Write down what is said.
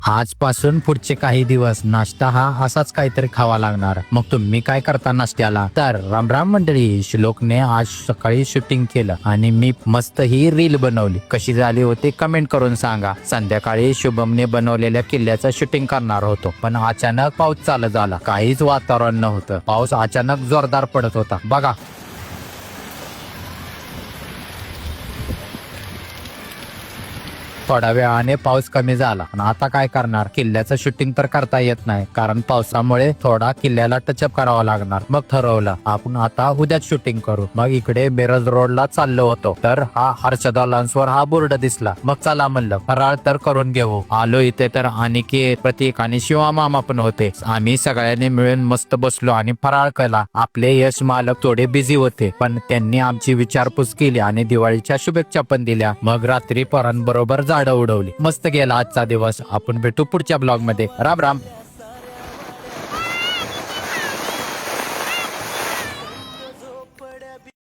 आजपासून पुढचे काही दिवस नाश्ता हा असाच काहीतरी खावा लागणार. मग तुम्ही काय करता नाश्त्याला? तर राम राम मंडळी, श्लोकने आज सकाळी शूटिंग केलं आणि मी मस्त ही रील बनवली. कशी झाली होती कमेंट करून सांगा. संध्याकाळी शुभमने बनवलेल्या किल्ल्याचं शूटिंग करणार होतो, पण अचानक पाऊस चालू झाला. काहीच वातावरण नव्हतं. पाऊस अचानक जोरदार पडत होता बघा. थोड्या वेळाने पाऊस कमी झाला. पण आता काय करणार? किल्ल्याचं शूटिंग तर करता येत नाही, कारण पावसामुळे थोडा किल्ल्याला टचअप करावा लागणार. मग ठरवलं आपण आता उद्याच शूटिंग करू. मग इकडे मिरज रोडला चाललो होतो, तर हा हर्षदा लॉन्सवर हा बोर्ड दिसला. मग चला म्हणलं फराळ तर करून घेऊ. आलो इथे तर अनिकेत, प्रतीक आणि शिवा मामा पण होते. आम्ही सगळ्यांनी मिळून मस्त बसलो आणि फराळ केला. आपले यश मालक थोडे बिझी होते, पण त्यांनी आमची विचारपूस केली आणि दिवाळीच्या शुभेच्छा पण दिल्या. मग रात्री पोरांबरोबर झाडं उडवली. मस्त गेला आजचा दिवस. आपण भेटू पुढच्या ब्लॉग मध्ये. राम राम.